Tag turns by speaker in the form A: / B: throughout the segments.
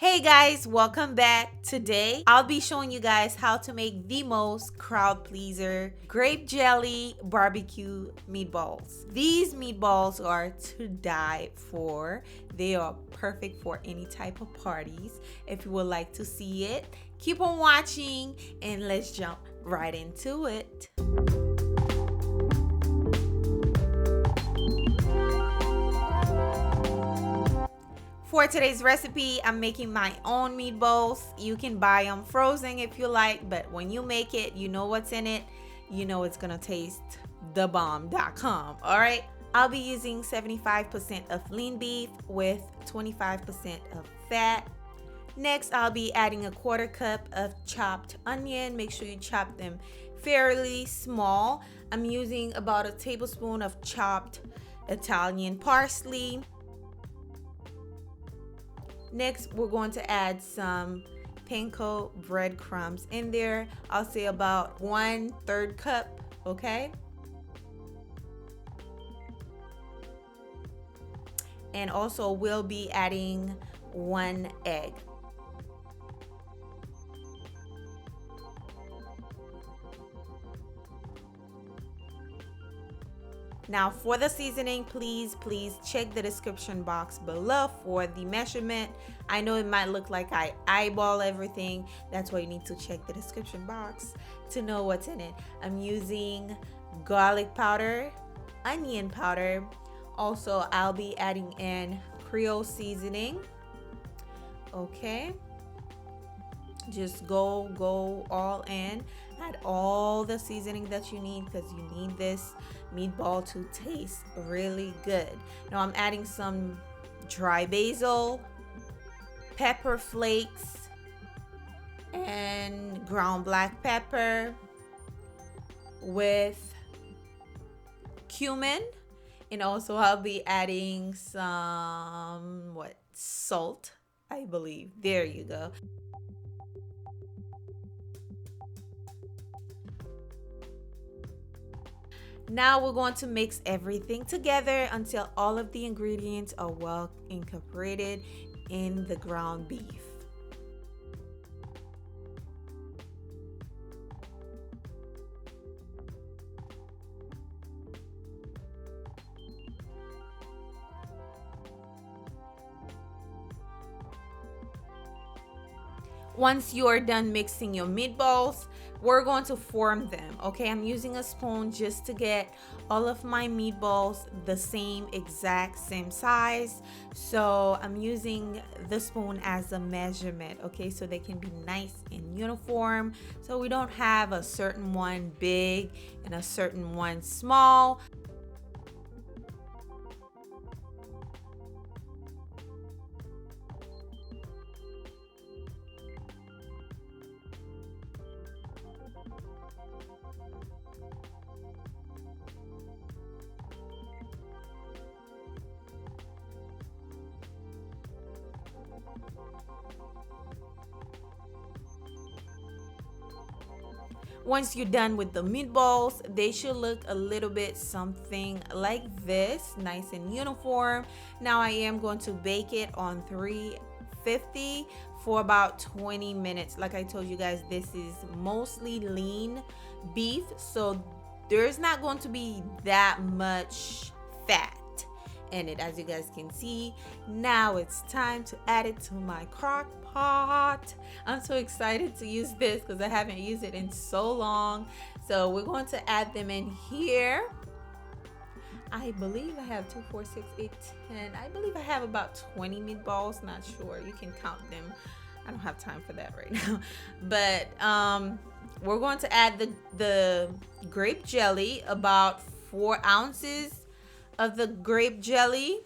A: Hey guys, welcome back. Today, I'll be showing you guys how to make the most crowd pleaser grape jelly barbecue meatballs. These meatballs are to die for. They are perfect for any type of parties. If you would like to see it, keep on watching and let's jump right into it. For today's recipe, I'm making my own meatballs. You can buy them frozen if you like, but when you make it, you know what's in it. You know it's gonna taste the bomb.com. All right. I'll be using 75% of lean beef with 25% of fat. Next, I'll be adding a 1/4 cup of chopped onion. Make sure you chop them fairly small. I'm using about a tablespoon of chopped Italian parsley. Next, we're going to add some panko breadcrumbs in there. I'll say about 1/3 cup, okay? And also we'll be adding 1 egg. Now for the seasoning, please check the description box below for the measurement. I know it might look like I eyeball everything. That's why you need to check the description box to know what's in it. I'm using garlic powder, onion powder. Also, I'll be adding in creole seasoning. Okay. Just go all in. Add all the seasoning that you need because you need this meatball to taste really good. Now I'm adding some dry basil, pepper flakes, and ground black pepper with cumin. And also I'll be adding some salt, I believe. There you go. Now we're going to mix everything together until all of the ingredients are well incorporated in the ground beef. Once you're done mixing your meatballs, we're going to form them. Okay, I'm using a spoon just to get all of my meatballs the exact same size. So I'm using the spoon as a measurement, okay, so they can be nice and uniform, so we don't have a certain one big and a certain one small. Once you're done with the meatballs, they should look a little bit something like this, nice and uniform. Now I am going to bake it on 350 for about 20 minutes. Like I told you guys, this is mostly lean beef, so there's not going to be that much fat in it, as you guys can see. Now it's time to add it to my Crock-pot. I'm so excited to use this because I haven't used it in so long. So we're going to add them in here. I believe I have 2, 4, 6, 8, 10. I believe I have about 20 meatballs. Not sure. You can count them. I don't have time for that right now. But we're going to add the grape jelly, about 4 ounces of the grape jelly.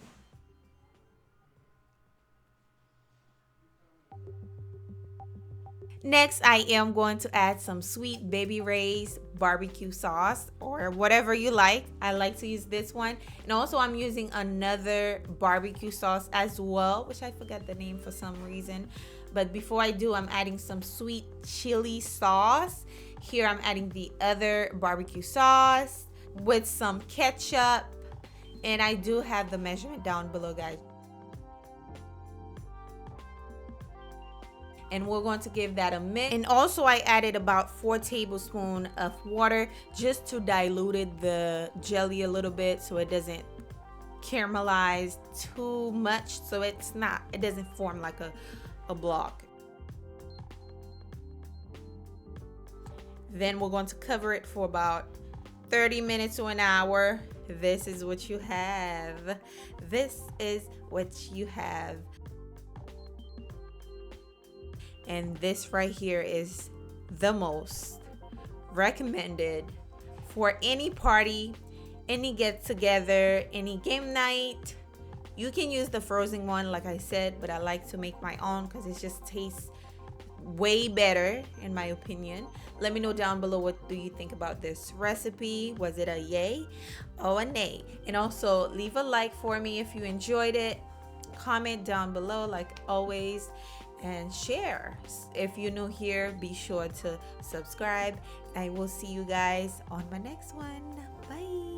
A: Next, I am going to add some sweet baby Ray's barbecue sauce or whatever you like. I like to use this one. And also I'm using another barbecue sauce as well, which I forgot the name for some reason. But before I do, I'm adding some sweet chili sauce. Here I'm adding the other barbecue sauce with some ketchup. And I do have the measurement down below, guys. and we're going to give that a mix. And also I added about 4 tablespoons of water just to dilute the jelly a little bit so it doesn't caramelize too much, so it doesn't form like a block. Then we're going to cover it for about 30 minutes to an hour. This is what you have. This is what you have. And this right here is the most recommended for any party, any get together, any game night. You can use the frozen one like I said, but I like to make my own because it just tastes way better in my opinion. Let me know down below, what do you think about this recipe? Was it a yay or a nay? And also leave a like for me if you enjoyed it. Comment down below like always, and share. If you're new here, be sure to subscribe. I will see you guys on my next one. Bye.